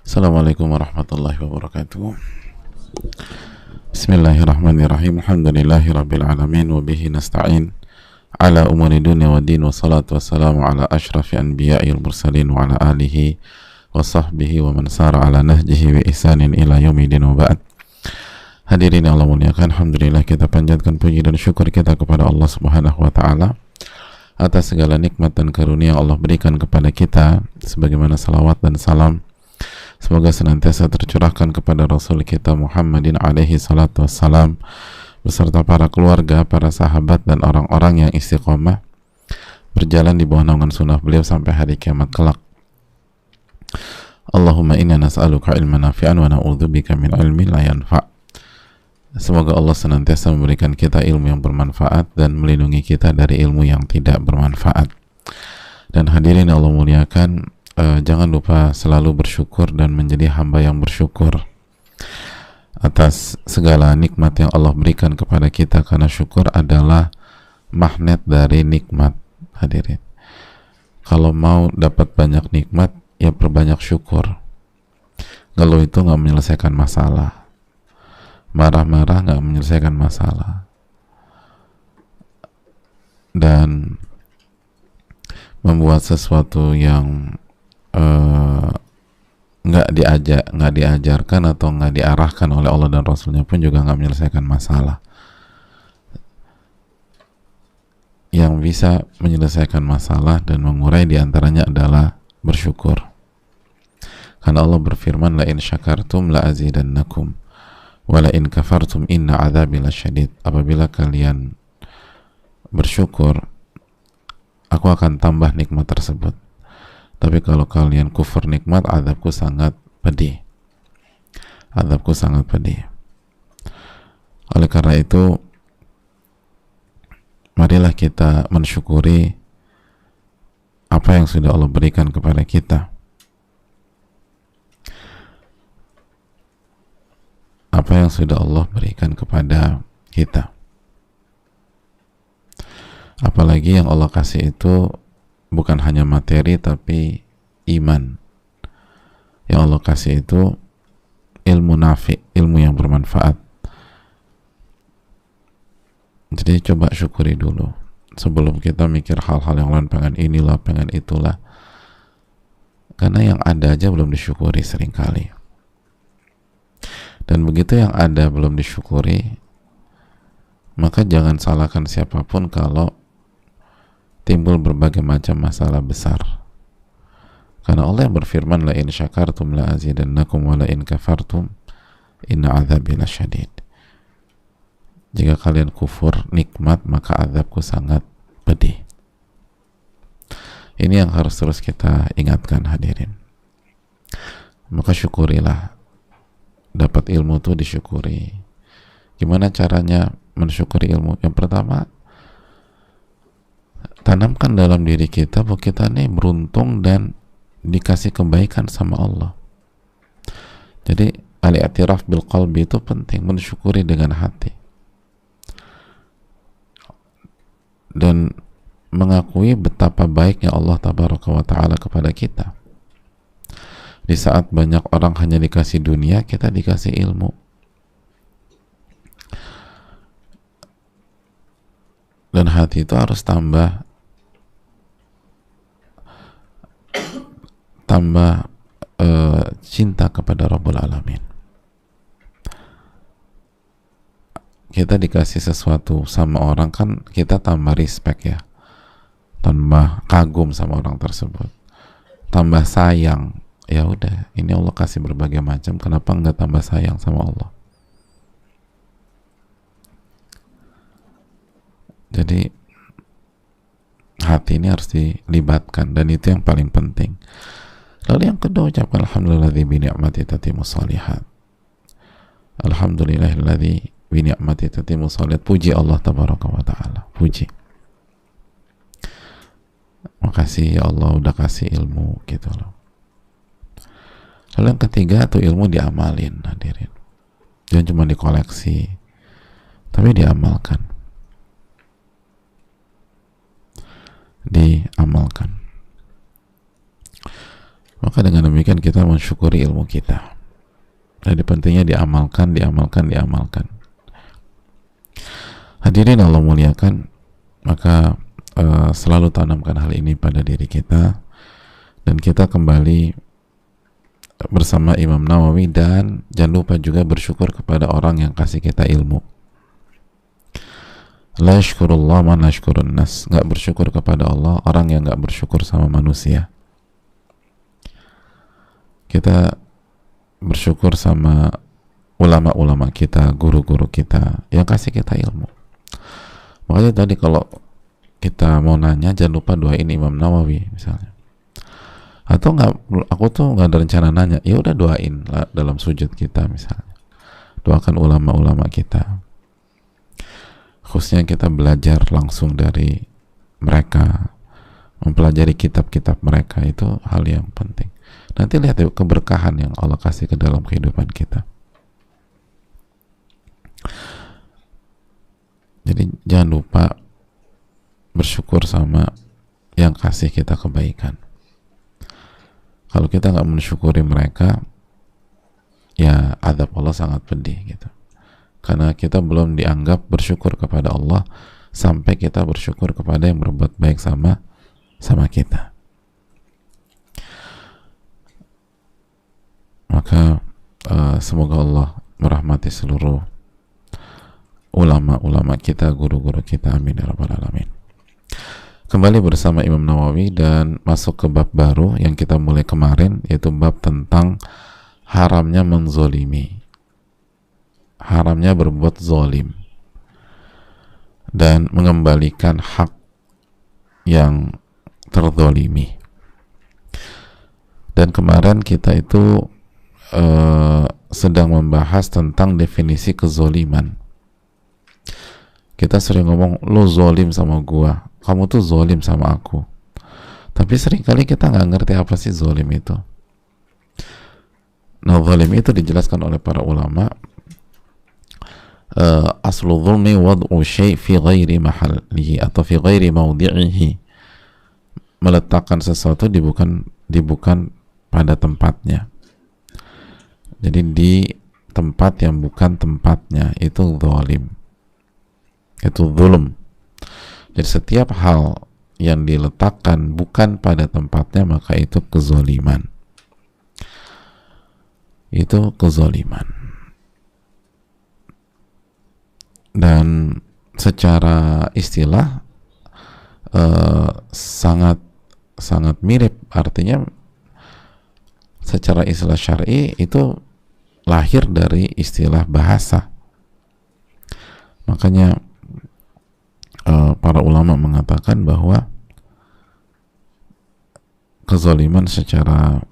Assalamualaikum warahmatullahi wabarakatuh. Bismillahirrahmanirrahim. Alhamdulillahi rabbil alamin wa bihi nasta'in ala umuri dunya wa din, wa salatu wassalamu ala asyrafil anbiya'il mursalin wa ala alihi wa sahbihi wa man sara ala nahjihi wa ihsanin ila yaumidin wa ba'd. Hadirin yang Allah muliakan, alhamdulillah kita panjatkan puji dan syukur kita kepada Allah Subhanahu wa taala atas segala nikmat dan karunia Allah berikan kepada kita, sebagaimana salawat dan salam semoga senantiasa tercurahkan kepada Rasul kita Muhammadin alaihi salatu wassalam beserta para keluarga, para sahabat dan orang-orang yang istiqomah berjalan di bawah naungan sunnah beliau sampai hari kiamat kelak. Allahumma inna nas'aluka ilman nafi'an wa na'udzubika min ilmin la yanfa'. Semoga Allah senantiasa memberikan kita ilmu yang bermanfaat dan melindungi kita dari ilmu yang tidak bermanfaat. Dan hadirin Allah muliakan, jangan lupa selalu bersyukur dan menjadi hamba yang bersyukur atas segala nikmat yang Allah berikan kepada kita, karena syukur adalah magnet dari nikmat. Hadirin, kalau mau dapat banyak nikmat ya perbanyak syukur. Kalau itu nggak menyelesaikan masalah, marah-marah nggak menyelesaikan masalah, dan membuat sesuatu yang nggak diajarkan atau nggak diarahkan oleh Allah dan Rasulnya pun juga nggak menyelesaikan masalah. Yang bisa menyelesaikan masalah dan mengurai diantaranya adalah bersyukur, karena Allah berfirman, la in syakartum la azidannakum wa la in kafartum inna adzabi lasyadid. Apabila kalian bersyukur, aku akan tambah nikmat tersebut, tapi kalau kalian kufur nikmat, azabku sangat pedih. Azabku sangat pedih. Oleh karena itu, marilah kita mensyukuri apa yang sudah Allah berikan kepada kita. Apa yang sudah Allah berikan kepada kita. Apalagi yang Allah kasih itu bukan hanya materi tapi iman. Yang Allah kasih itu ilmu nafi, ilmu yang bermanfaat. Jadi coba syukuri dulu sebelum kita mikir hal-hal yang lain, pengen inilah, pengen itulah, karena yang ada aja belum disyukuri seringkali. Dan begitu yang ada belum disyukuri, maka jangan salahkan siapapun kalau timbul berbagai macam masalah besar. Karena Allah yang berfirman, la in syakartum la azidannakum wa la in kafartum inna adzabi lasyadid. Jika kalian kufur nikmat, maka azabku sangat pedih. Ini yang harus terus kita ingatkan, hadirin. Maka syukurilah. Dapat ilmu itu disyukuri. Gimana caranya mensyukuri ilmu? Yang pertama, tanamkan dalam diri kita bahwa kita nih beruntung dan dikasih kebaikan sama Allah. Jadi al-i'tiraf bil qalbi itu penting, mensyukuri dengan hati dan mengakui betapa baiknya Allah tabaraka wa ta'ala kepada kita. Di saat banyak orang hanya dikasih dunia, kita dikasih ilmu. Dan hati itu harus tambah cinta kepada Rabbul Alamin. Kita dikasih sesuatu sama orang, kan kita tambah respect ya, tambah kagum sama orang tersebut, tambah sayang. Ya udah, ini Allah kasih berbagai macam, kenapa enggak tambah sayang sama Allah? Jadi hati ini harus dilibatkan, dan itu yang paling penting. Lalu yang kedua, ucapkan alhamdulilladzi bi ni'mati tatimmus shalihat. Alhamdulillahilladzi bi ni'mati tatimmus shalihat. Puji Allah tabaraka wa taala. Puji. Makasih ya Allah udah kasih ilmu, gitu loh. Lalu yang ketiga, tuh ilmu diamalin, hadirin. Jangan cuma dikoleksi, tapi diamalkan. Diamalkan. Maka dengan demikian kita mensyukuri ilmu kita. Jadi pentingnya diamalkan, diamalkan, diamalkan. Hadirin Allah muliakan, maka selalu tanamkan hal ini pada diri kita, dan kita kembali bersama Imam Nawawi, dan jangan lupa juga bersyukur kepada orang yang kasih kita ilmu. La yashkurullah man la yashkurun nas. Nggak bersyukur kepada Allah orang yang nggak bersyukur sama manusia. Kita bersyukur sama ulama-ulama kita, guru-guru kita yang kasih kita ilmu. Makanya tadi kalau kita mau nanya, jangan lupa doain Imam Nawawi misalnya. Atau nggak, aku tuh nggak ada rencana nanya, ya udah doain lah dalam sujud kita misalnya. Doakan ulama-ulama kita. Khususnya kita belajar langsung dari mereka, mempelajari kitab-kitab mereka, itu hal yang penting. Nanti lihat ya keberkahan yang Allah kasih ke dalam kehidupan kita. Jadi jangan lupa bersyukur sama yang kasih kita kebaikan. Kalau kita nggak mensyukuri mereka, ya azab Allah sangat pedih gitu. Karena kita belum dianggap bersyukur kepada Allah sampai kita bersyukur kepada yang berbuat baik sama kita. Maka semoga Allah merahmati seluruh ulama-ulama kita, guru-guru kita, amin ya rabbal alamin. Kembali bersama Imam Nawawi dan masuk ke bab baru yang kita mulai kemarin, yaitu bab tentang haramnya menzolimi, haramnya berbuat zolim dan mengembalikan hak yang terzolimi. Dan kemarin kita itu sedang membahas tentang definisi kezoliman. Kita sering ngomong, lo zolim sama gua, kamu tuh zolim sama aku. Tapi seringkali kita nggak ngerti apa sih zolim itu. Nah, zolim itu dijelaskan oleh para ulama, aslu zulmi wad'u syai' fi ghairi mahallihi atau fi ghairi mawdi'ihi, meletakkan sesuatu di bukan pada tempatnya. Jadi di tempat yang bukan tempatnya, itu zalim, itu zulm. Jadi setiap hal yang diletakkan bukan pada tempatnya, maka itu kezaliman. Itu kezaliman. Dan secara istilah sangat mirip, artinya secara istilah syar'i itu lahir dari istilah bahasa. Makanya para ulama mengatakan bahwa kezaliman secara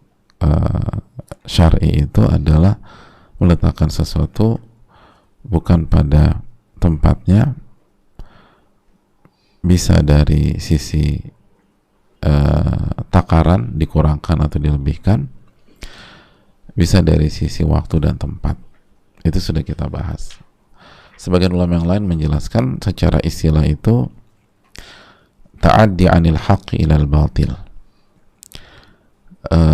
syar'i itu adalah meletakkan sesuatu bukan pada tempatnya, bisa dari sisi takaran, dikurangkan atau dilebihkan, bisa dari sisi waktu dan tempat. Itu sudah kita bahas. Sebagian ulama yang lain menjelaskan secara istilah itu ta'addi 'anil haqqi ilal batil,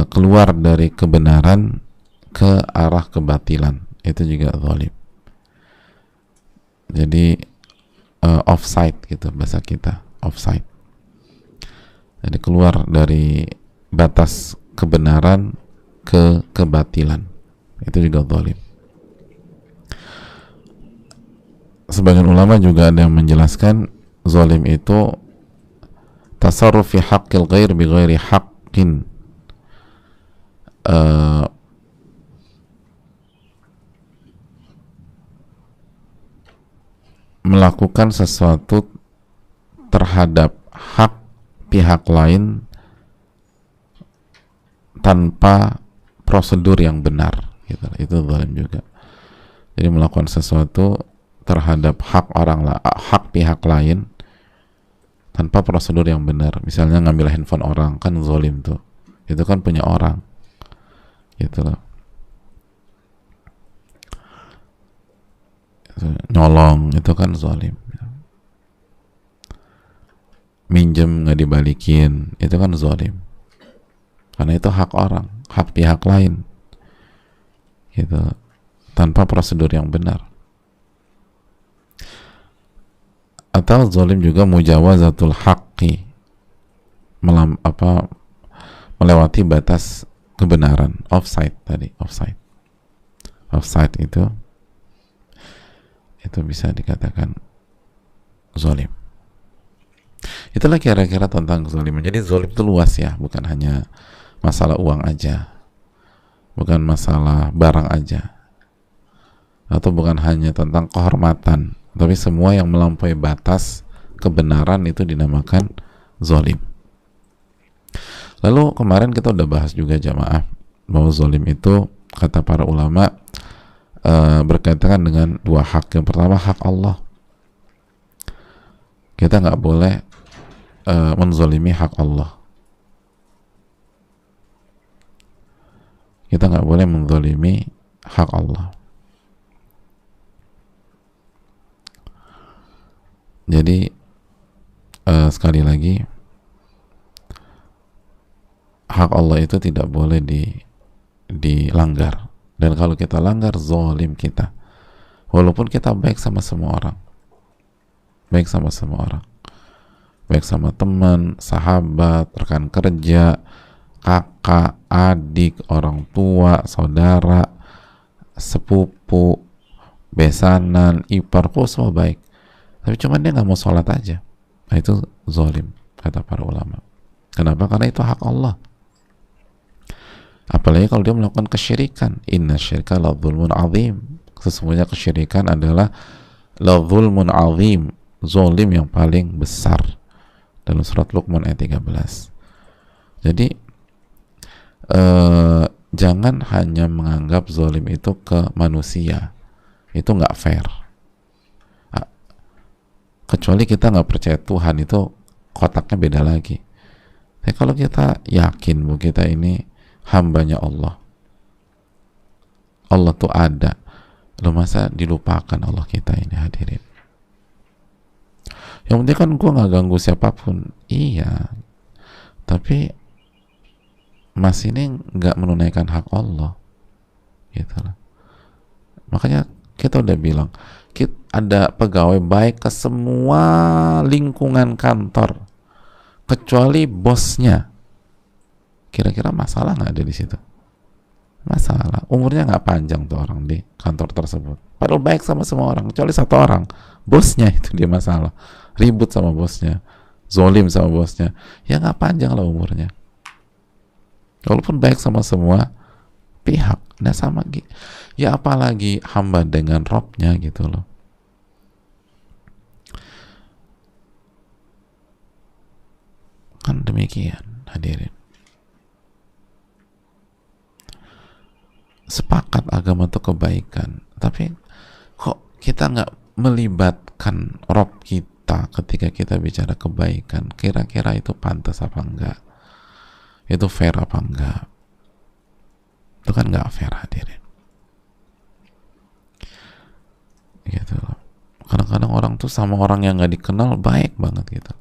keluar dari kebenaran ke arah kebatilan, itu juga zalim. Jadi offside gitu bahasa kita, offside. Jadi keluar dari batas kebenaran ke kebatilan, itu juga zalim. Sebagian ulama juga ada yang menjelaskan zalim itu tasarruf fi haqqil ghair bi ghairi haqqin, melakukan sesuatu terhadap hak pihak lain tanpa prosedur yang benar gitu. Itu zalim juga. Jadi melakukan sesuatu terhadap hak hak pihak lain tanpa prosedur yang benar. Misalnya ngambil handphone orang, kan zalim tuh. Itu kan punya orang. Gitu loh. Nyolong itu kan zalim. Minjem nggak dibalikin, itu kan zalim. karena itu hak orang, hak pihak lain, gitu, tanpa prosedur yang benar. Atau zalim juga mujawazatul haqqi, melewati batas kebenaran, offside tadi, offside itu bisa dikatakan zalim. Itulah kira-kira tentang kezaliman. Jadi zalim itu luas ya, bukan hanya masalah uang aja, bukan masalah barang aja, atau bukan hanya tentang kehormatan, tapi semua yang melampaui batas kebenaran itu dinamakan zalim. Lalu kemarin kita udah bahas juga jamaah bahwa zalim itu kata para ulama berkaitan dengan dua hak. Yang pertama hak Allah. Kita nggak boleh menzalimi hak Allah. Kita nggak boleh menzalimi hak Allah. Jadi sekali lagi, hak Allah itu tidak boleh dilanggar. Dan kalau kita langgar, zalim kita. Walaupun kita baik sama semua orang, baik sama semua orang, baik sama teman, sahabat, rekan kerja, kakak, adik, orang tua, saudara, sepupu, besanan, ipar, kok semua baik, tapi cuman dia nggak mau sholat aja. Nah itu zalim kata para ulama. Kenapa? Karena itu hak Allah. Apalagi kalau dia melakukan kesyirikan. Inna syirka la dzulmun azim. Sesungguhnya kesyirikan adalah la dzulmun azim, zalim yang paling besar, dalam surat Luqman ayat 13. Jadi jangan hanya menganggap zalim itu ke manusia, itu nggak fair. Kecuali kita nggak percaya Tuhan, itu kotaknya beda lagi. Tapi kalau kita yakin bahwa kita ini hambanya Allah, Allah tuh ada, lo masa dilupakan Allah kita ini, hadirin? Yang penting kan gue nggak ganggu siapapun, iya, tapi Mas ini nggak menunaikan hak Allah, gitu lah. Makanya kita udah bilang, ada pegawai baik ke semua lingkungan kantor, kecuali bosnya. Kira-kira masalah nggak ada di situ? Masalah. Umurnya nggak panjang tuh orang di kantor tersebut. Padahal baik sama semua orang, kecuali satu orang, bosnya, itu dia masalah. Ribut sama bosnya, zolim sama bosnya, ya nggak panjang lah umurnya. Walaupun baik sama semua pihak, nah sama ya apalagi hamba dengan Robnya gitu loh. Kan demikian, hadirin. Sepakat agama itu kebaikan, tapi kok kita nggak melibatkan Rob kita ketika kita bicara kebaikan? Kira-kira itu pantas apa enggak? Itu fair apa enggak? Itu kan nggak fair, hadirin. Gitu loh. Kadang-kadang orang tuh sama orang yang nggak dikenal baik banget gitu,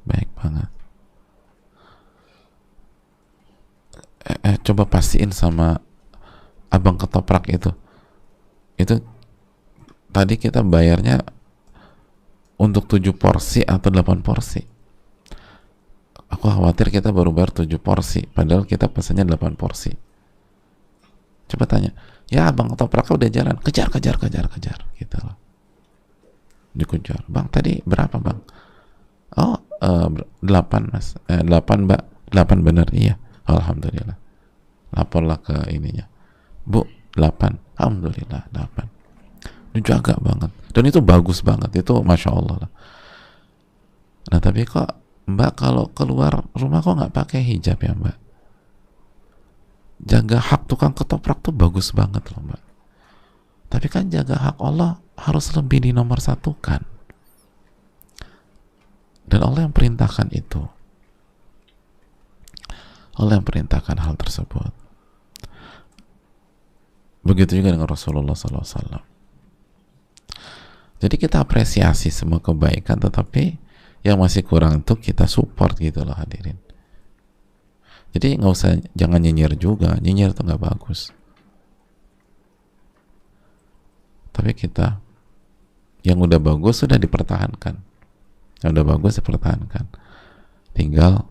baik banget. Coba pastiin sama abang ketoprak itu tadi kita bayarnya untuk 7 porsi atau 8 porsi. Aku khawatir kita baru bayar 7 porsi, padahal kita pesannya 8 porsi. Coba tanya, ya abang ketopraknya udah jalan, kejar gitu loh. Dikejar, bang tadi berapa bang? Oh 8 mas, 8 mbak, 8 bener, iya, alhamdulillah. Laporlah ke ininya, bu 8, alhamdulillah 8. Itu jaga banget, dan itu bagus banget, itu masya Allah lah. Nah tapi kok mbak kalau keluar rumah kok nggak pakai hijab ya mbak? Jaga hak tukang ketoprak tuh bagus banget loh mbak, tapi kan jaga hak Allah harus lebih dinomor satukan, dan Allah yang perintahkan itu. Allah yang perintahkan hal tersebut. Begitu juga dengan Rasulullah SAW. Jadi kita apresiasi semua kebaikan, tetapi yang masih kurang itu kita support gitu loh hadirin. Jadi nggak usah, jangan nyinyir juga, nyinyir itu nggak bagus. Tapi kita yang udah bagus sudah dipertahankan, yang udah bagus dipertahankan, tinggal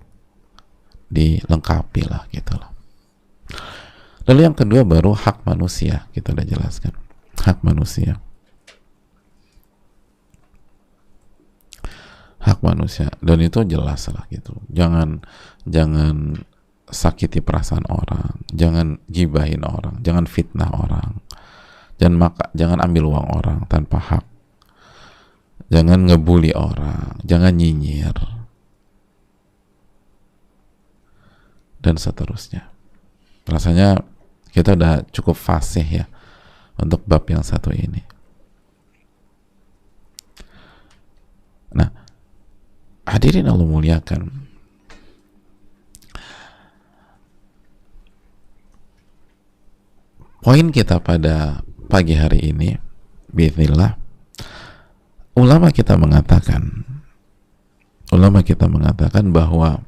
dilengkapi lah gitu loh. Lalu yang kedua baru hak manusia, kita udah jelaskan hak manusia. Hak manusia, dan itu jelas lah gitu. Jangan sakiti perasaan orang, jangan gibahin orang, jangan fitnah orang, jangan ambil uang orang tanpa hak, jangan ngebully orang, jangan nyinyir, dan seterusnya. Rasanya kita udah cukup fasih ya untuk bab yang satu ini. Nah, hadirin Allah muliakan, poin kita pada pagi hari ini, biiznillah, ulama kita mengatakan bahwa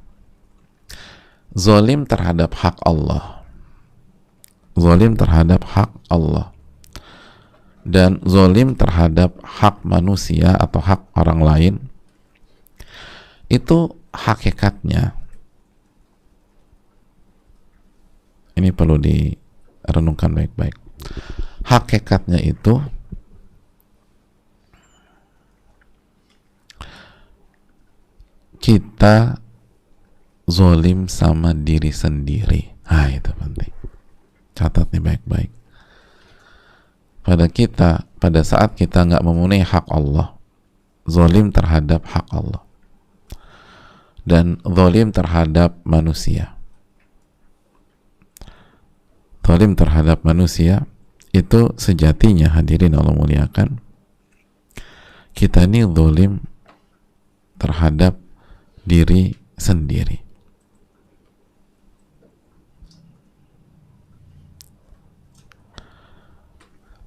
zalim terhadap hak Allah, zalim terhadap hak Allah, dan zalim terhadap hak manusia atau hak orang lain, itu hakikatnya, ini perlu direnungkan baik-baik, hakikatnya itu kita zalim sama diri sendiri. Nah, itu penting, catat nih baik-baik. Pada saat kita nggak memenuhi hak Allah, zalim terhadap hak Allah dan zalim terhadap manusia. Zalim terhadap manusia itu sejatinya, hadirin Allah muliakan, kita ini zalim terhadap diri sendiri.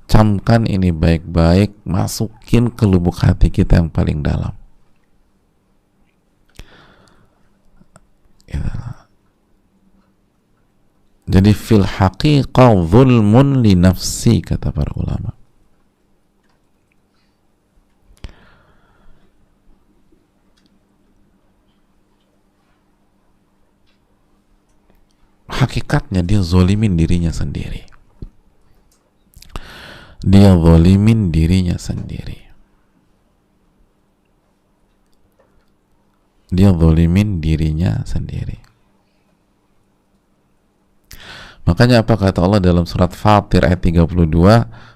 Camkan ini baik-baik, masukin ke lubuk hati kita yang paling dalam. Jadi fil haqiqah zulmun li nafsi, kata para ulama. Hakikatnya dia zolimin dirinya sendiri. Dia zolimin dirinya sendiri. Dia zolimin dirinya sendiri. Makanya apa kata Allah dalam surat Fatir ayat 32,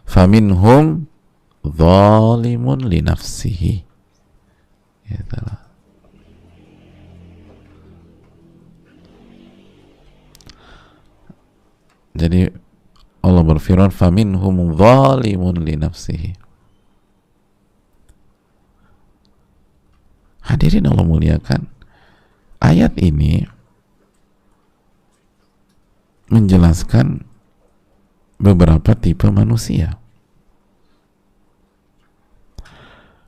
faminhum zalimun li nafsihi. Itulah. Jadi Allah berfirman faminhum zalimun li nafsihi. Hadirin Allah muliakan, ayat ini menjelaskan beberapa tipe manusia.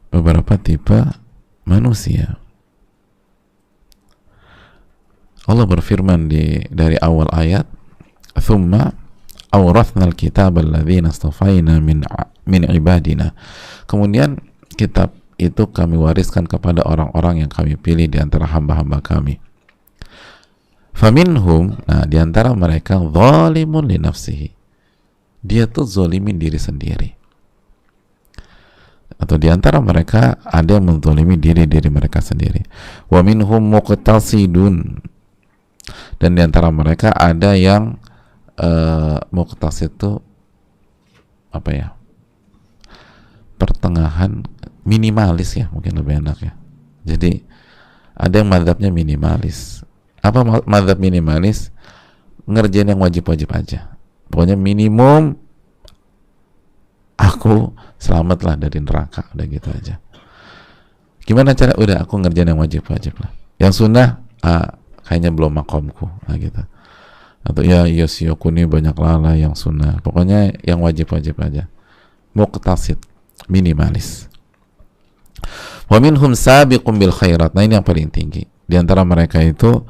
Beberapa tipe manusia. Allah berfirman dari awal ayat, "Tsumma awrathnal kitaba alladzina astafaina min ibadina." Kemudian kitab itu kami wariskan kepada orang-orang yang kami pilih di antara hamba-hamba kami. Faminhum, nah diantara mereka zalimun li nafsihi, dia tuh zolimin diri sendiri. Atau diantara mereka ada yang menzolimi diri mereka sendiri. Wa minhum muqtasidun, dan diantara mereka ada yang muqtasid itu apa ya, pertengahan, minimalis ya, mungkin lebih enak ya. Jadi ada yang mazhabnya minimalis. Apa mazhab minimalis? Ngerjain yang wajib-wajib aja. Pokoknya minimum aku selamatlah dari neraka, udah gitu aja. Gimana cara? Udah aku ngerjain yang wajib-wajib lah. Yang sunnah kayaknya belum makomku, nah gitu. Atau ya sih aku nih banyak lalai yang sunnah. Pokoknya yang wajib-wajib aja. Muqtasid, minimalis. Wa minhum sabiqun bil khairat. Nah, ini yang paling tinggi. Di antara mereka itu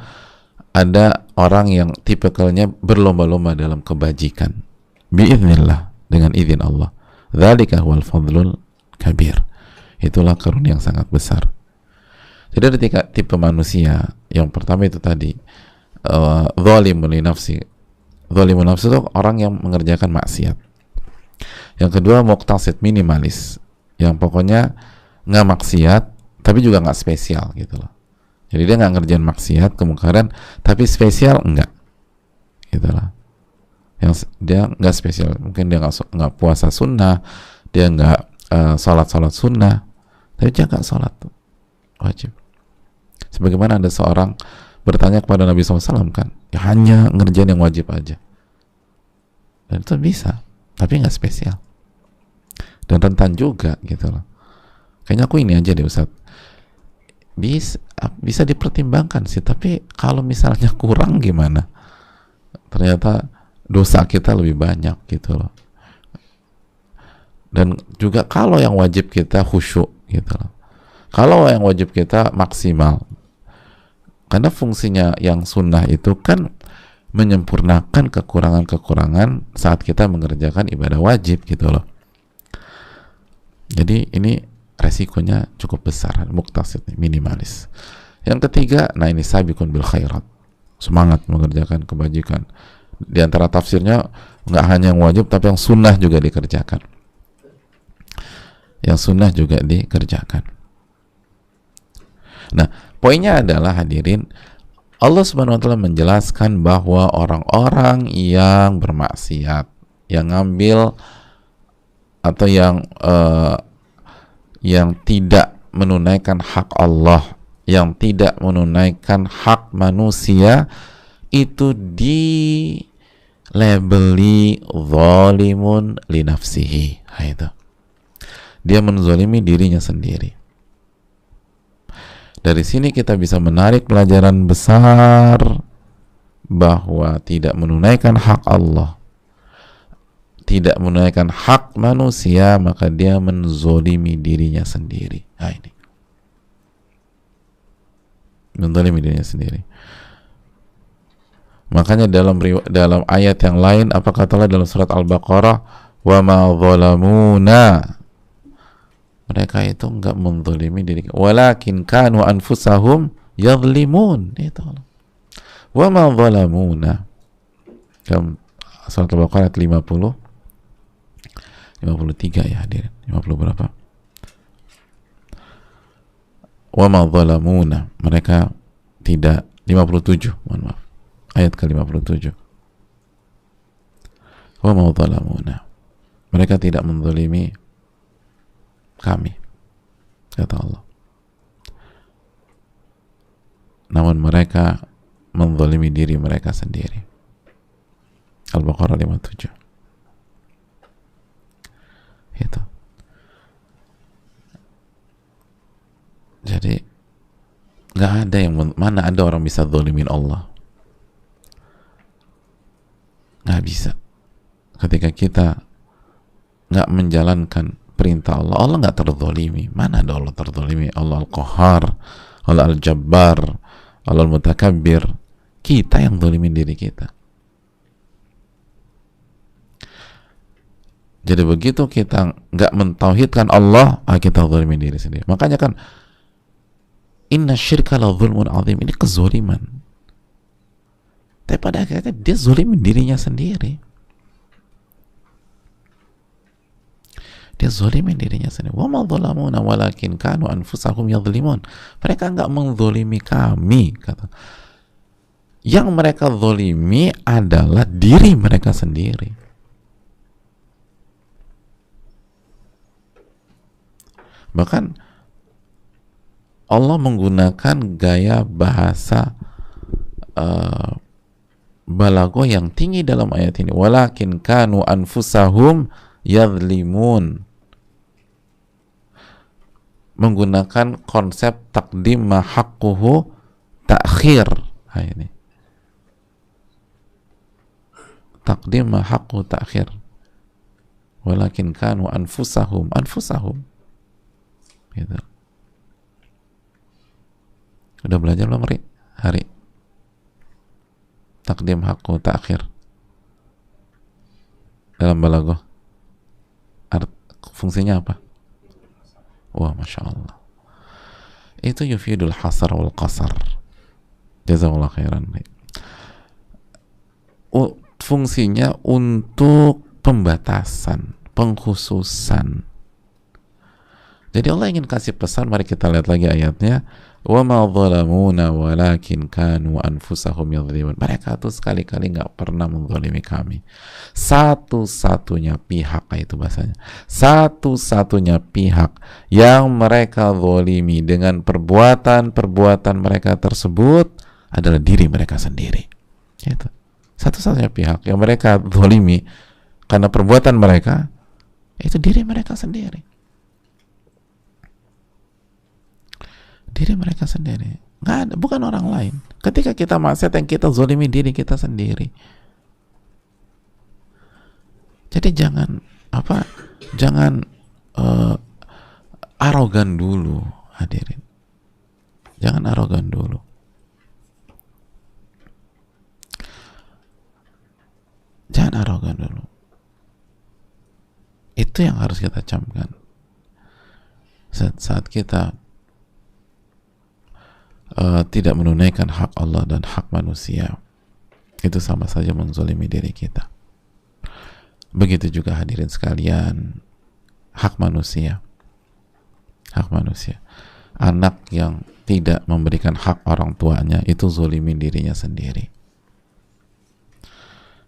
ada orang yang tipikalnya berlomba-lomba dalam kebajikan. Biiznillah, dengan izin Allah. Dzalika huwal fadlul kabir. Itulah karunia yang sangat besar. Jadi ada tipe manusia. Yang pertama itu tadi, zalimun li nafsi. Zalimun nafsi itu orang yang mengerjakan maksiat. Yang kedua, muqtasid, minimalis. Yang pokoknya nggak maksiat, tapi juga nggak spesial gitu loh. Jadi dia nggak ngerjain maksiat kemungkinan, tapi spesial enggak, gitu lah. Yang dia nggak spesial, mungkin dia nggak puasa sunnah, dia nggak sholat sunnah, tapi dia nggak sholat tuh wajib. Sebagaimana ada seorang bertanya kepada Nabi SAW kan, ya hanya ngerjain yang wajib aja, dan itu bisa, tapi nggak spesial dan rentan juga gitu loh. Kayaknya aku ini aja deh Ustaz. Bisa dipertimbangkan sih, tapi kalau misalnya kurang gimana? Ternyata dosa kita lebih banyak gitu loh. Dan juga kalau yang wajib kita khusyuk gitu loh. Kalau yang wajib kita maksimal. Karena fungsinya yang sunnah itu kan menyempurnakan kekurangan-kekurangan saat kita mengerjakan ibadah wajib gitu loh. Jadi ini resikonya cukup besar, muqtasid, minimalis. Yang ketiga, nah ini sabiqun bil khairat, semangat mengerjakan kebajikan. Di antara tafsirnya nggak hanya yang wajib, tapi yang sunnah juga dikerjakan. Yang sunnah juga dikerjakan. Nah, poinnya adalah hadirin, Allah Subhanahu wa taala menjelaskan bahwa orang-orang yang bermaksiat, yang ngambil atau yang tidak menunaikan hak Allah, yang tidak menunaikan hak manusia, itu dilabeli zalimun li nafsihi. Nah, itu dia menzalimi dirinya sendiri. Dari sini kita bisa menarik pelajaran besar bahwa tidak menunaikan hak Allah, tidak menunaikan hak manusia, maka dia menzolimi dirinya sendiri. Nah, ini menzolimi dirinya sendiri. Makanya dalam ayat yang lain, apa kata Allah dalam surat Al-Baqarah, wa ma zalamuna, mereka itu enggak menzolimi diri, walakin kanu anfusahum yadhlimun. Itu wa ma zalamuna, dalam surat Al-Baqarah 53 ya hadirin, 50 berapa? Wa ma zalamuna, mereka tidak, 57, mohon maaf, ayat ke-57. Wa ma zalamuna, mereka tidak menzalimi kami, kata Allah, namun mereka menzalimi diri mereka sendiri. Al-Baqarah 57. Itu. Jadi nggak ada yang, mana ada orang bisa zalimin Allah? Nggak bisa. Ketika kita nggak menjalankan perintah Allah, Allah nggak terzalimi. Mana ada Allah terzalimi? Allah Al-Qahhar, Allah Al-Jabbar, Allah Al-Mutakabbir. Kita yang zalimin diri kita. Jadi begitu kita nggak mentauhidkan Allah, kita zalimin diri sendiri. Makanya kan, inna syirka la zulmun azim, ini kezaliman. Tapi pada akhirnya dia zalimin dirinya sendiri. Dia zalimin dirinya sendiri. Wa ma zalamuna walakin kanu anfusahum yadhlimun. Mereka nggak menzalimi kami, kata. Yang mereka zalimi adalah diri mereka sendiri. Bahkan Allah menggunakan gaya bahasa balaghah yang tinggi dalam ayat ini. Walakin kanu anfusahum yadhlimun. Menggunakan konsep takdim ma haqquhu ta'khir. Nah, ini. Takdim ma haqquhu ta'khir. Walakin kanu anfusahum gitu. Udah belajar belum Hari? Takdim hakku ta'khir dalam balaghah fungsinya apa? Wah, Masya Allah, itu yufidul hasar wal qasar. Jazakallah khairan. Fungsinya untuk pembatasan, pengkhususan. Jadi Allah ingin kasih pesan, mari kita lihat lagi ayatnya. Wa ma zalamuna walakin kanu anfusahum yadhlimun. Mereka tuh sekali-kali nggak pernah menzalimi kami. Satu-satunya pihak, itu bahasanya. Satu-satunya pihak yang mereka zalimi dengan perbuatan-perbuatan mereka tersebut adalah diri mereka sendiri. Itu. Satu-satunya pihak yang mereka zalimi karena perbuatan mereka itu diri mereka sendiri. Diri mereka sendiri, nggak ada, bukan orang lain. Ketika kita maksiat, yang kita zalimi diri kita sendiri. Jadi jangan arogan dulu, hadirin. Jangan arogan dulu. Jangan arogan dulu. Itu yang harus kita camkan saat kita tidak menunaikan hak Allah dan hak manusia. Itu sama saja menzalimi diri kita. Begitu juga hadirin sekalian, hak manusia. Hak manusia. Anak yang tidak memberikan hak orang tuanya, itu zalimin dirinya sendiri.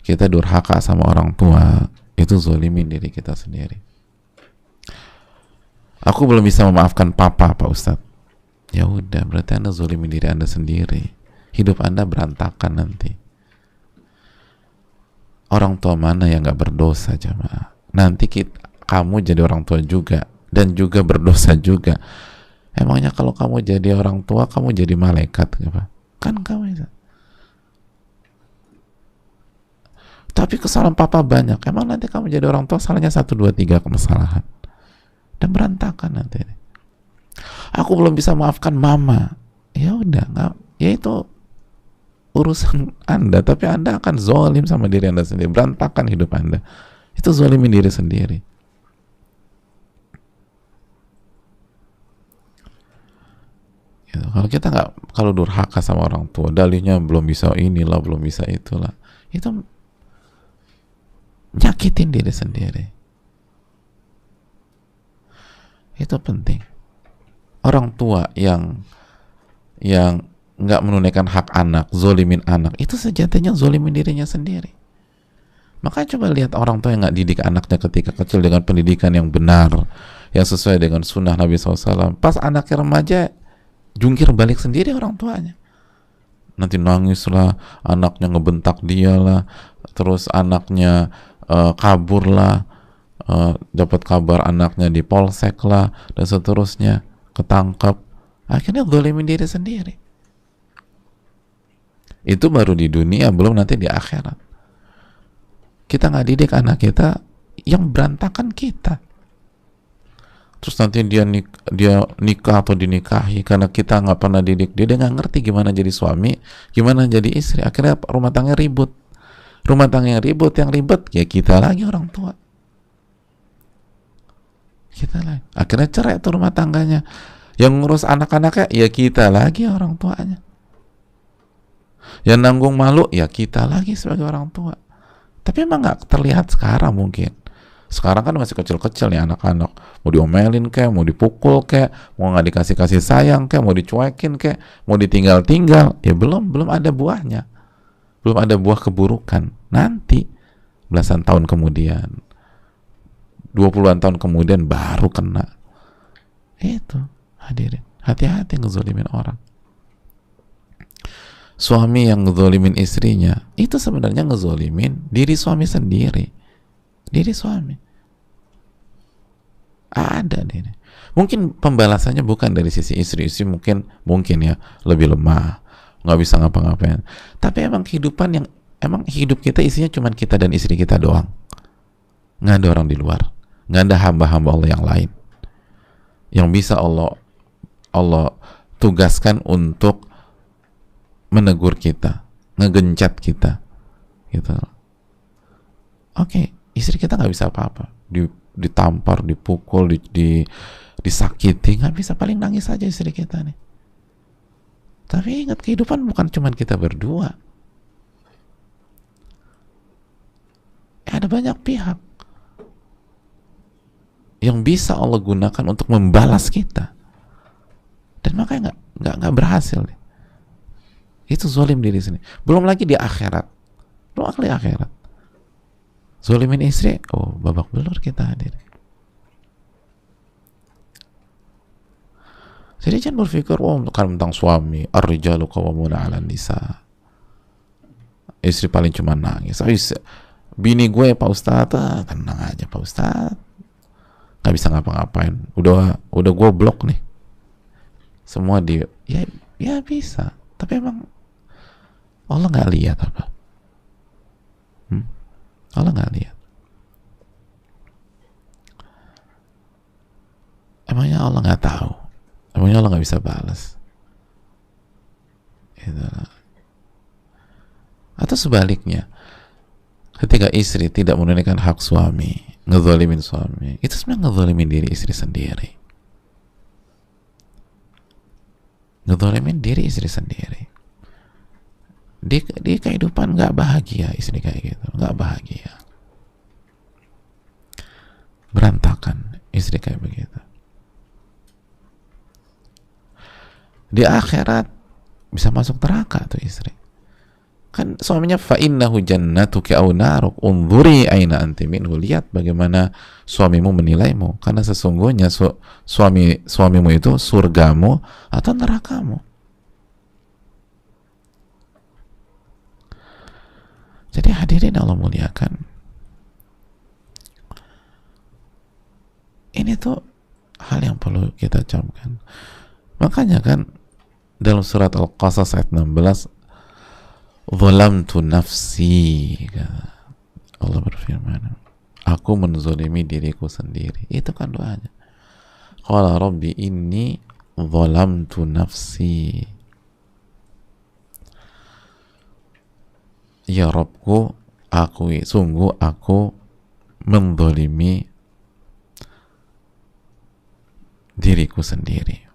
Kita durhaka sama orang tua, itu zalimin diri kita sendiri. Aku belum bisa memaafkan papa, Pak Ustadz. Ya udah, berarti Anda zalimin diri Anda sendiri. Hidup Anda berantakan nanti. Orang tua mana yang gak berdosa, jamaah? Nanti kamu jadi orang tua juga, dan juga berdosa juga. Emangnya kalau kamu jadi orang tua, kamu jadi malaikat, apa? Kan kamu itu. Tapi kesalahan papa banyak. Emang nanti kamu jadi orang tua, salahnya 1, 2, 3 kesalahan. Dan berantakan nanti. Aku belum bisa maafkan mama. Ya udah, nggak, ya itu urusan Anda, tapi Anda akan zalim sama diri Anda sendiri, berantakan hidup Anda. Itu zalimin diri sendiri. Ya, kalau kita nggak, kalau durhaka sama orang tua, dalihnya belum bisa inilah, belum bisa itulah, itu nyakitin diri sendiri. Itu penting. Orang tua yang nggak menunaikan hak anak, zolimin anak, itu sejatinya zolimin dirinya sendiri. Makanya coba lihat orang tua yang nggak didik anaknya ketika kecil dengan pendidikan yang benar, yang sesuai dengan sunnah Nabi SAW. Pas anaknya remaja, jungkir balik sendiri orang tuanya. Nanti nangis lah, anaknya ngebentak dia lah, terus anaknya kabur lah, dapat kabar anaknya di polsek lah, dan seterusnya. Ketangkap, akhirnya zalimin diri sendiri. Itu baru di dunia, belum nanti di akhirat. Kita nggak didik anak kita, yang berantakan kita. Terus nanti dia nikah atau dinikahi karena kita nggak pernah didik dia nggak ngerti gimana jadi suami, gimana jadi istri. Akhirnya rumah tangga ribut. Rumah tangga yang ribut ya kita lagi orang tua. Kita lagi. Akhirnya cerai tuh rumah tangganya. Yang ngurus anak-anaknya ya kita lagi orang tuanya. Yang nanggung malu ya kita lagi sebagai orang tua. Tapi emang nggak terlihat sekarang mungkin. Sekarang kan masih kecil-kecil nih anak-anak. Mau diomelin kayak, mau dipukul kayak, mau nggak dikasih kasih sayang kayak, mau dicuekin kayak, mau ditinggal-tinggal. Ya belum ada buahnya. Belum ada buah keburukan. Nanti belasan tahun kemudian, 20-an tahun kemudian baru kena. Itu, hadirin, hati-hati ngezolimin orang. Suami yang ngezolimin istrinya, itu sebenarnya ngezolimin diri suami sendiri. Diri suami. Ada nih. Mungkin pembalasannya bukan dari sisi istri mungkin ya lebih lemah, nggak bisa ngapa-ngapain. Tapi emang hidup kita isinya cuma kita dan istri kita doang. Nggak ada orang di luar. Nggak ada hamba-hamba Allah yang lain yang bisa Allah tugaskan untuk menegur kita, ngegencet kita, gitu. Oke, istri kita nggak bisa apa-apa, ditampar, dipukul, disakiti, nggak bisa, paling nangis aja istri kita nih. Tapi ingat, kehidupan bukan cuma kita berdua. Ada banyak pihak yang bisa Allah gunakan untuk membalas kita, dan makanya nggak berhasil nih. Itu zalim diri sendiri. Belum lagi di akhirat, zalimin istri, oh babak belur kita hadir. Jadi jangan berpikir, kan tentang suami, ar-rijalu qawwamuna 'alan nisa. Istri paling cuma nangis. Bini gue Pak Ustadz, tenang aja Pak Ustadz, nggak bisa ngapa-ngapain. Udah gue blok nih. Semua ya bisa. Tapi emang Allah nggak lihat apa? Allah nggak lihat. Emangnya Allah nggak tahu? Emangnya Allah nggak bisa balas? Gitu. Atau sebaliknya, ketika istri tidak menunaikan hak suami, ngezalimin suami, itu sebenarnya ngezalimin diri istri sendiri. Ngezalimin diri istri sendiri. Di kehidupan nggak bahagia istri kayak gitu, nggak bahagia, berantakan istri kayak begitu. Di akhirat bisa masuk neraka tuh istri. Kan suaminya, fa innahu jannatuki aw naruk unzuri aina anti minhu, lihat bagaimana suamimu menilaimu, karena sesungguhnya suamimu itu surgamu atau nerakamu. Jadi hadirin Allah muliakan, ini tuh hal yang perlu kita camkan. Makanya kan dalam surat Al-Qasas ayat 16, zalamtu nafsi, Allah berfirman, aku menzalimi diriku sendiri. Itu kan doanya. Qala rabbi inni zalamtu nafsi. Ya Rabbku, sungguh aku menzalimi diriku sendiri.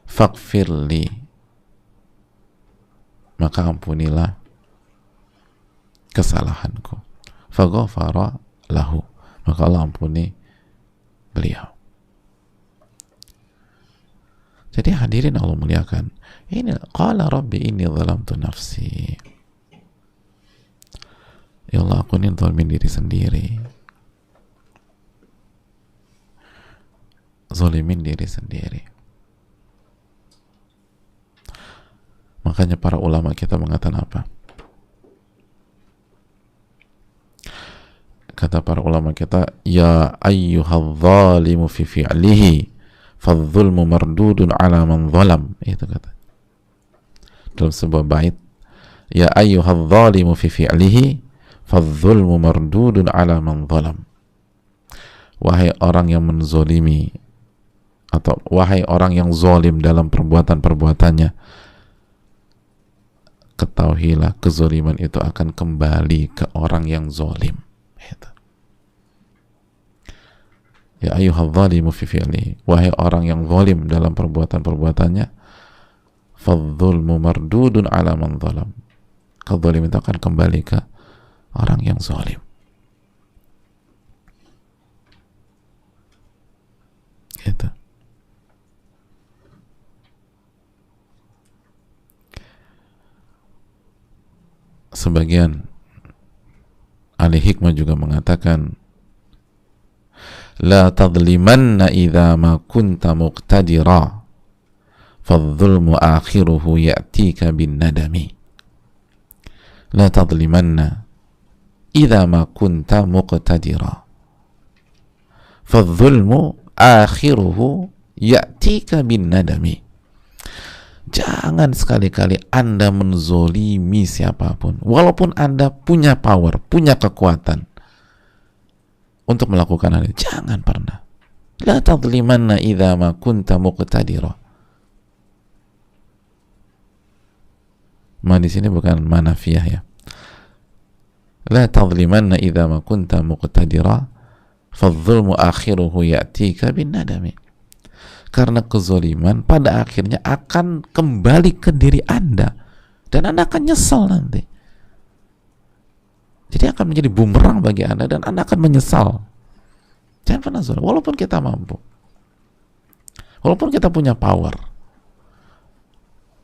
Faghfirli, maka ampunilah kesalahanku. Faghfara lahu, maka Allah ampuni beliau. Jadi hadirin Allah muliakan, ini qala rabbi inni zalamtu nafsi. Ya Allah, aku ini zalimin diri sendiri. Zalimin diri sendiri. Makanya para ulama kita mengatakan apa? Kata para ulama kita, ya ayyuhadh zalimu fi fi'lihi fadh-dhulmu mardudun ala man zalam. Itu kata dalam sebuah bait, ya ayyuhadh zalimu fi fi'lihi fadh-dhulmu mardudun ala man zalam. Wahai orang yang menzolimi, atau wahai orang yang zalim dalam perbuatan-perbuatannya, ketahuilah kezaliman itu akan kembali ke orang yang zalim. Ya ayyuhadh zalimu fi fi'li, wahai orang yang zalim dalam perbuatan-perbuatannya, fadh-dhulmu mardudun ala man zalam. Kezaliman itu akan kembali ke orang yang zalim. Gitu. Sebagian ahli hikmah juga mengatakan, la tadlimanna idza ma kunta muqtadira fadh-dhulmu akhiruhu ya'tika bin nadami. La tadlimanna idza ma kunta muqtadira fadh-dhulmu akhiruhu ya'tika bin nadami. Jangan sekali-kali Anda menzolimi siapapun, walaupun Anda punya power, punya kekuatan untuk melakukan hal itu. Jangan pernah. La tadlimanna idza ma kunta muqtadira. Ma di sini bukan manafiyah ya. La tadlimanna idza ma kunta muqtadira fadh-dhulmu akhiruhu ya'tika bin nadami. Karena kezaliman pada akhirnya akan kembali ke diri Anda dan Anda akan nyesal nanti. Jadi akan menjadi bumerang bagi Anda dan Anda akan menyesal. Jangan pernah zalim, walaupun kita mampu, walaupun kita punya power,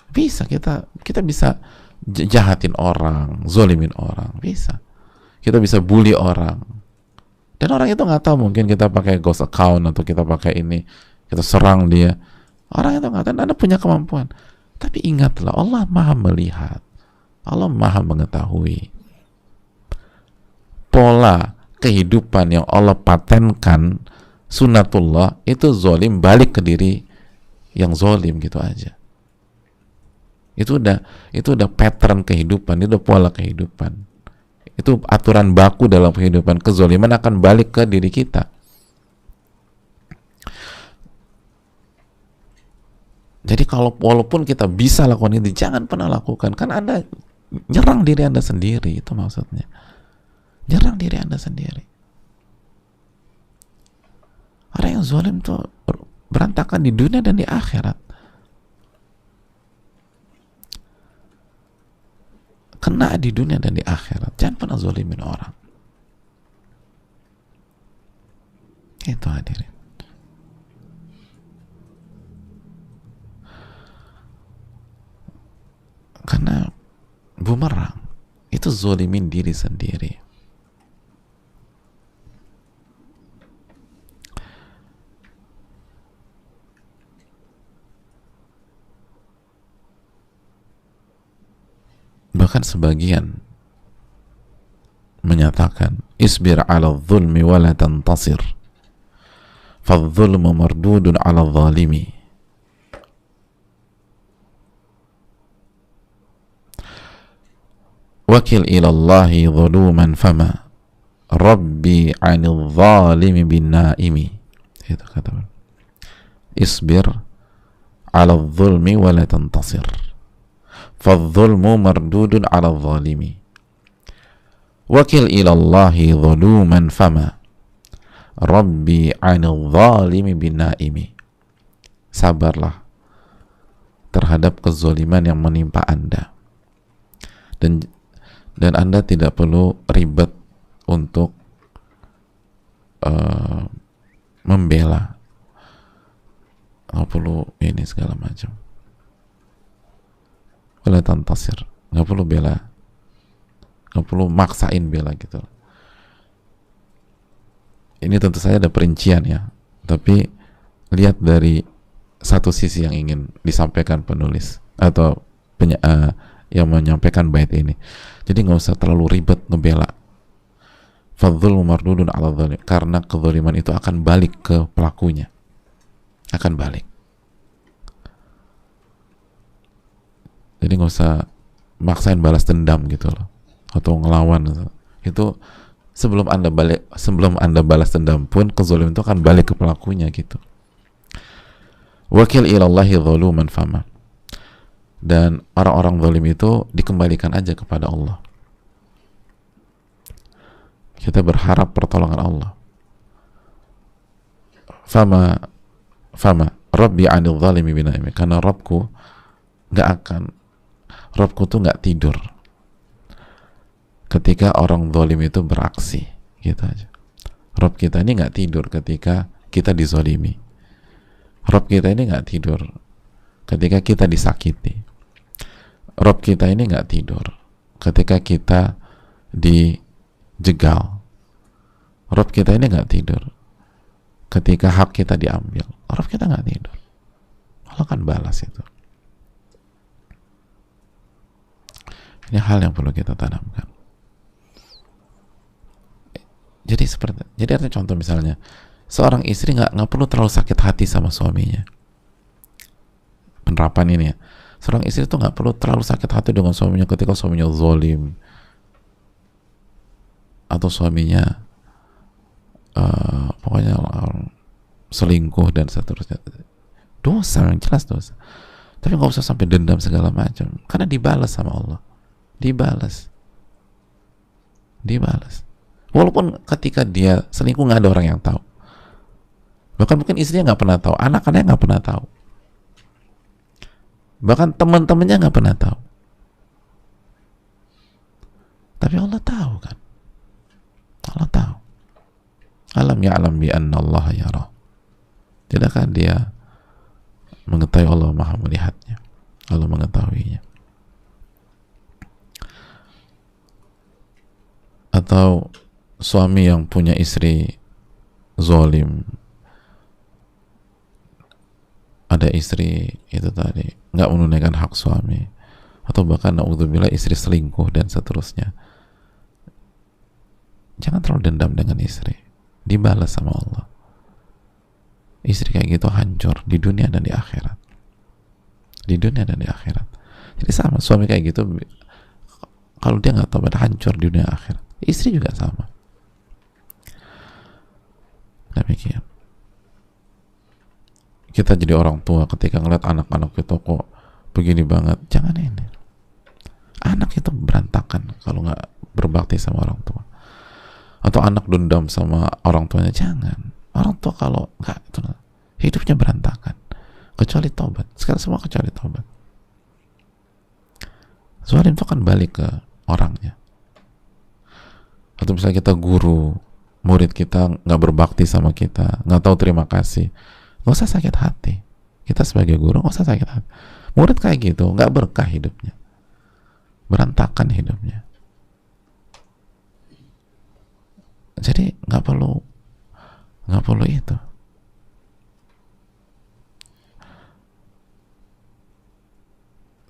bisa kita bisa jahatin orang, zolimin orang, bisa. Kita bisa bully orang, dan orang itu nggak tahu, mungkin kita pakai ghost account atau kita pakai ini, kita serang dia. Orang itu nggak tahu, Anda punya kemampuan. Tapi ingatlah, Allah Maha melihat, Allah Maha mengetahui. Pola kehidupan yang Allah patenkan, sunnatullah, itu zolim balik ke diri yang zolim gitu aja. Itu udah pattern kehidupan, itu udah pola kehidupan. Itu aturan baku dalam kehidupan. Kezoliman akan balik ke diri kita. Jadi walaupun kita bisa lakukan itu, jangan pernah lakukan. Kan Anda nyerang diri Anda sendiri, itu maksudnya. Nyerang diri Anda sendiri. Orang yang zalim tuh berantakan di dunia dan di akhirat. Kena di dunia dan di akhirat. Jangan pernah zalimin orang. Itu hadirin. Karena bumerang itu zalimin diri sendiri. Bahkan sebagian menyatakan isbir ala dhulmi wa la tantasir fadh-dhulmu mardudun ala dhalimi. Wakil ilallahi dhuluman fama rabbi 'anil zalimi bin naimi. Itu kata isbir ala dhulmi wa la tantasir fadh-dhulmu mardudun 'ala dhalimi. Wakil ilallahi dhuluman fama rabbi 'anil zalimi bin naimi. Sabarlah terhadap kezaliman yang menimpa Anda, dan Anda tidak perlu ribet untuk membela, nggak perlu ini segala macam. Wala tantasir, nggak perlu bela, nggak perlu maksain bela gitu. Ini tentu saja ada perincian ya, tapi lihat dari satu sisi yang ingin disampaikan penulis atau yang menyampaikan bait ini. Jadi nggak usah terlalu ribet ngebela. Fadhulmu mardudun ala dhalim, karena kezaliman itu akan balik ke pelakunya, akan balik. Jadi nggak usah maksain balas dendam gitu loh, atau ngelawan. Itu sebelum anda balas dendam pun kezaliman itu akan balik ke pelakunya gitu. Wakil ilallahi zaluman fama. Dan orang-orang zalim itu dikembalikan aja kepada Allah. Kita berharap pertolongan Allah. Fama Rabbi 'anil zalimi binaimi. Karena Rabbku tuh nggak tidur ketika orang zalim itu beraksi, gitu aja. Rabb kita ini nggak tidur ketika kita dizalimi. Rabb kita ini nggak tidur ketika kita disakiti. Rabb kita ini nggak tidur ketika kita dijegal. Rabb kita ini nggak tidur ketika hak kita diambil. Rabb kita nggak tidur. Allah akan balas itu. Ini hal yang perlu kita tanamkan. Jadi artinya contoh misalnya, seorang istri nggak perlu terlalu sakit hati sama suaminya. Penerapan ini ya, seorang istri itu nggak perlu terlalu sakit hati dengan suaminya ketika suaminya zalim atau suaminya pokoknya selingkuh dan seterusnya, dosa, yang jelas dosa. Tapi nggak usah sampai dendam segala macam, karena dibalas sama Allah, dibalas. Walaupun ketika dia selingkuh nggak ada orang yang tahu, bahkan mungkin istrinya nggak pernah tahu, anak-anaknya nggak pernah tahu, bahkan teman-temannya nggak pernah tahu. Tapi Allah tahu kan, Allah tahu. Alam ya'lam bi anna Allah yara. Tidakkah dia mengetahui Allah maha melihatnya, Allah mengetahuinya. Atau suami yang punya istri zalim, ada istri itu tadi nggak menunaikan hak suami, atau bahkan naudzubillah istri selingkuh dan seterusnya, jangan terlalu dendam dengan istri, dibalas sama Allah. Istri kayak gitu hancur di dunia dan di akhirat, di dunia dan di akhirat. Jadi sama, suami kayak gitu kalau dia nggak tobat hancur di dunia akhirat. Istri juga sama. Demikian. Kita jadi orang tua ketika ngeliat anak-anak kita kok begini banget, jangan ini. Anak itu berantakan kalau nggak berbakti sama orang tua. Atau anak dendam sama orang tuanya, jangan. Orang tua kalau nggak, itu hidupnya berantakan. Kecuali tobat. Sekarang semua kecuali tobat. Zalim itu kan balik ke orangnya. Atau misalnya kita guru, murid kita nggak berbakti sama kita, nggak tahu terima kasih, nggak usah sakit hati. Kita sebagai guru nggak usah sakit hati. Murid kayak gitu nggak berkah hidupnya, berantakan hidupnya. Jadi nggak perlu itu.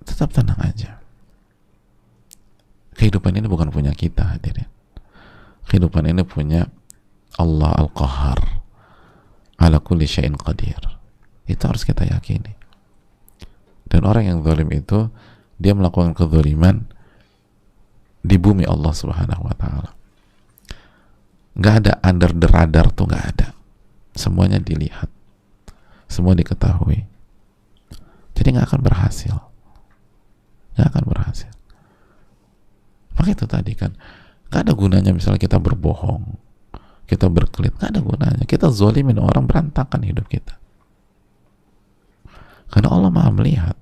Tetap tenang aja. Kehidupan ini bukan punya kita, hadirin. Kehidupan ini punya Allah Al-Qahhar, ala kulli syai'in qadir. Itu harus kita yakini. Dan orang yang zalim itu, dia melakukan kezaliman di bumi Allah Subhanahu wa ta'ala. Nggak ada under the radar tuh, nggak ada. Semuanya dilihat, semua diketahui. Jadi nggak akan berhasil, nggak akan berhasil. Maka itu tadi kan, nggak ada gunanya misalnya kita berbohong, kita berkelit, nggak ada gunanya. Kita zolimin orang, berantakan hidup kita. Karena Allah maha melihat.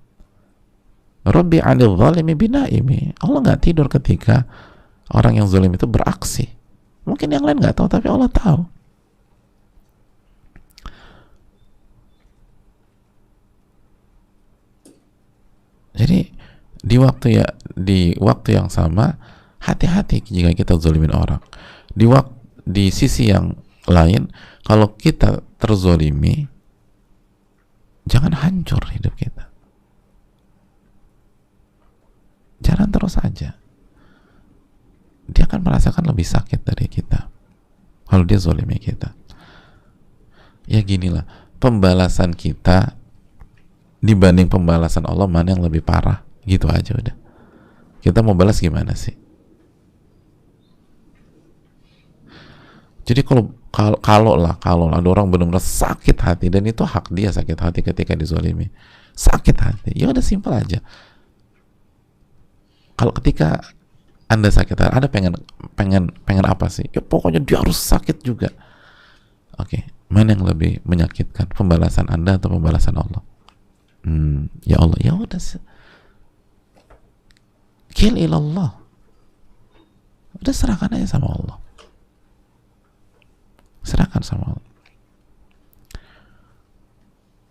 Rabbi 'anil zalimi binaimi. Allah nggak tidur ketika orang yang zalim itu beraksi. Mungkin yang lain nggak tahu, tapi Allah tahu. Jadi di waktu yang sama, hati-hati jika kita zalimin orang. Di sisi yang lain, kalau kita terzolimi, jangan hancur hidup kita. Jalan terus aja. Dia akan merasakan lebih sakit dari kita kalau dia zolimi kita. Ya ginilah, pembalasan kita dibanding pembalasan Allah, mana yang lebih parah? Gitu aja udah. Kita mau balas gimana sih? Jadi kalau ada orang benar-benar sakit hati, dan itu hak dia sakit hati ketika dizolimi, sakit hati, ya udah simpel aja. Kalau ketika Anda sakit hati, Anda pengen apa sih? Ya pokoknya dia harus sakit juga. Oke, mana yang lebih menyakitkan, pembalasan Anda atau pembalasan Allah? Ya Allah, ya udah, kill ilallah, udah serahkan aja sama Allah. Serahkan sama Allah.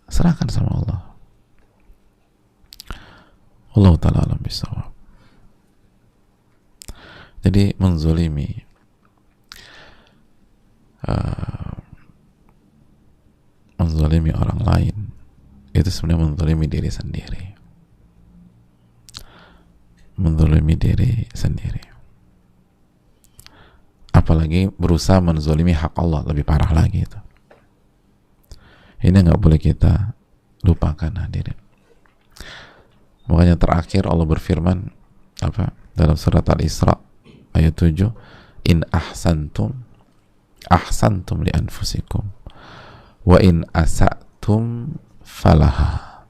Serahkan sama Allah. Allah ta'ala alam bisawab. Jadi menzolimi orang lain itu sebenarnya menzolimi diri sendiri. Menzolimi diri sendiri. Apalagi berusaha menzolimi hak Allah, lebih parah lagi itu. Ini nggak boleh kita lupakan, hadirin. Makanya terakhir Allah berfirman dalam surat Al-Isra ayat 7, in ahsantum li anfusikum Wa in asa'tum falaha.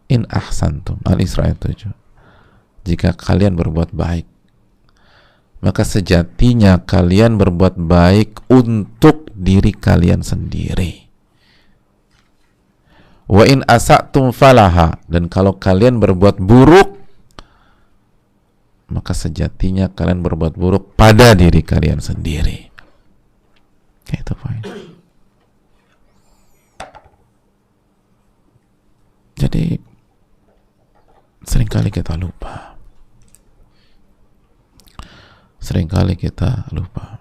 In ahsantum, Al-Isra 7. Jika kalian berbuat baik, maka sejatinya kalian berbuat baik untuk diri kalian sendiri. Wa in asa'tum falaha, dan kalau kalian berbuat buruk, maka sejatinya kalian berbuat buruk pada diri kalian sendiri. Kayak itu poin. Jadi seringkali kita lupa. Seringkali kita lupa.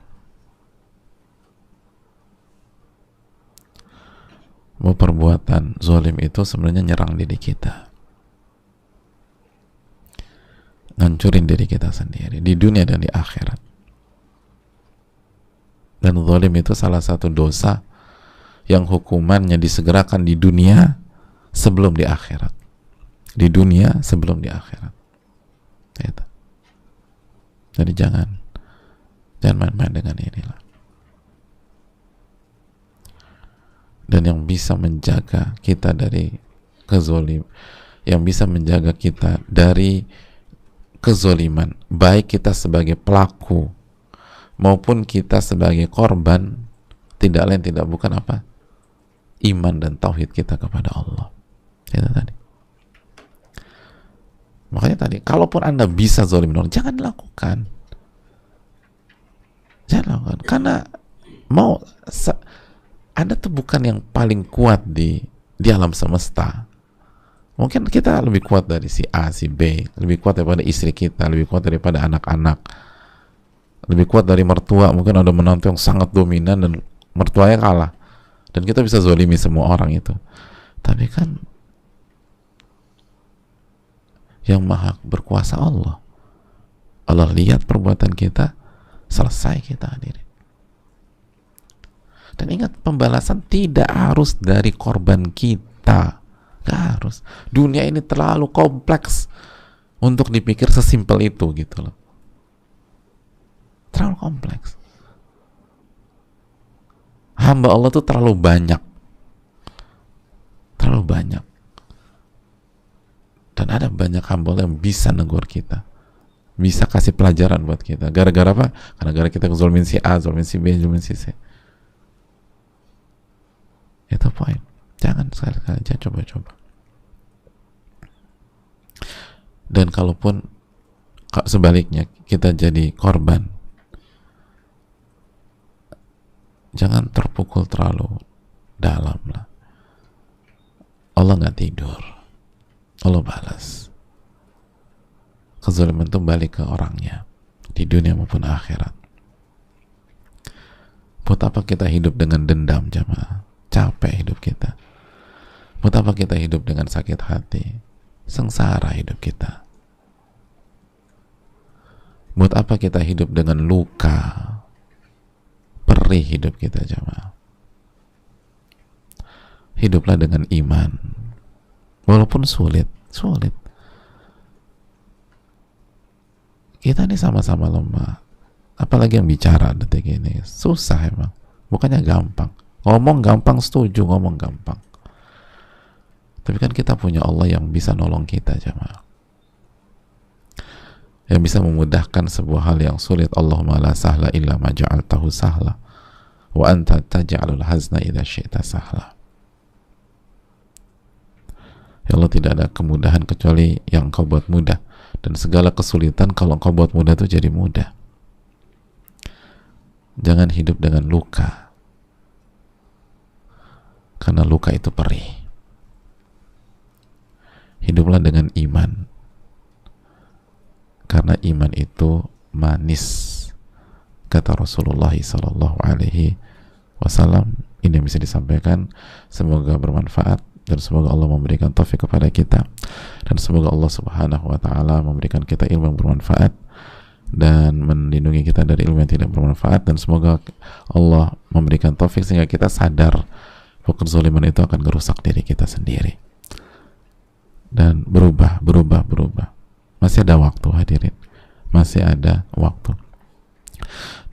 Bahwa perbuatan zalim itu sebenarnya nyerang diri kita, ngancurin diri kita sendiri di dunia dan di akhirat. Dan zalim itu salah satu dosa yang hukumannya disegerakan di dunia sebelum di akhirat. Di dunia sebelum di akhirat. Gitu. Jadi jangan main-main dengan inilah. Dan yang bisa menjaga kita dari kezolim, yang bisa menjaga kita dari kezoliman, baik kita sebagai pelaku maupun kita sebagai korban, tidak lain tidak bukan apa? Iman dan tauhid kita kepada Allah. Itu tadi. Makanya tadi, kalaupun Anda bisa zolimin orang, jangan lakukan. Jangan lakukan. Karena Anda tuh bukan yang paling kuat di alam semesta. Mungkin kita lebih kuat dari si A, si B, lebih kuat daripada istri kita, lebih kuat daripada anak-anak, lebih kuat dari mertua. Mungkin ada menantu yang sangat dominan dan mertuanya kalah, dan kita bisa zolimi semua orang itu. Tapi kan yang maha berkuasa Allah. Allah lihat perbuatan kita, selesai kita hadirin. Dan ingat, pembalasan tidak harus dari korban kita. Gak harus. Dunia ini terlalu kompleks untuk dipikir sesimpel itu gitu loh. Terlalu kompleks. Hamba Allah tuh terlalu banyak. Terlalu banyak. Dan ada banyak hamba Allah yang bisa negur kita, bisa kasih pelajaran buat kita. Gara-gara apa? Karena gara kita kezolimin si A, zolimin si B, zolimin si C. Itu poin. Jangan sekali-kali, jangan coba-coba. Dan kalaupun sebaliknya kita jadi korban, jangan terpukul terlalu dalam lah. Allah nggak tidur, Allah balas. Kezaliman itu balik ke orangnya, di dunia maupun akhirat. Buat apa kita hidup dengan dendam, jamaah? Capek hidup kita. Buat apa kita hidup dengan sakit hati? Sengsara hidup kita. Buat apa kita hidup dengan luka? Perih hidup kita, jamaah. Hiduplah dengan iman. Walaupun sulit. Kita ini sama-sama lemah. Apalagi yang bicara detik ini. Susah emang. Bukannya gampang. Ngomong gampang, setuju, ngomong gampang. Tapi kan kita punya Allah yang bisa nolong kita, jamaah. Yang bisa memudahkan sebuah hal yang sulit. Allahumma la sahla illa ma ja'altahu sahla wa anta taj'alul hazna idza syi'ta sahla. Ya Allah, tidak ada kemudahan kecuali yang Kau buat mudah, dan segala kesulitan kalau Kau buat mudah itu jadi mudah. Jangan hidup dengan luka, karena luka itu perih. Hiduplah dengan iman, karena iman itu manis, kata Rasulullah Sallallahu Alaihi Wasallam. Ini yang bisa disampaikan. Semoga bermanfaat, dan semoga Allah memberikan taufik kepada kita, dan semoga Allah Subhanahu wa Ta'ala memberikan kita ilmu yang bermanfaat dan melindungi kita dari ilmu yang tidak bermanfaat, dan semoga Allah memberikan taufik sehingga kita sadar bahwa kezaliman itu akan merusak diri kita sendiri dan berubah. Masih ada waktu, hadirin, masih ada waktu.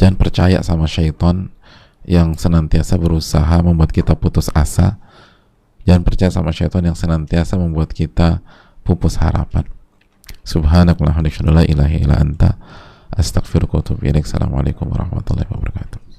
Jangan percaya sama syaitan yang senantiasa berusaha membuat kita putus asa. Jangan percaya sama syaitan yang senantiasa membuat kita pupus harapan. Subhanakallahumma wa bihamdika, la ilaha illa anta, astaghfiruka wa atubu ilaik. Assalamualaikum warahmatullahi wabarakatuh.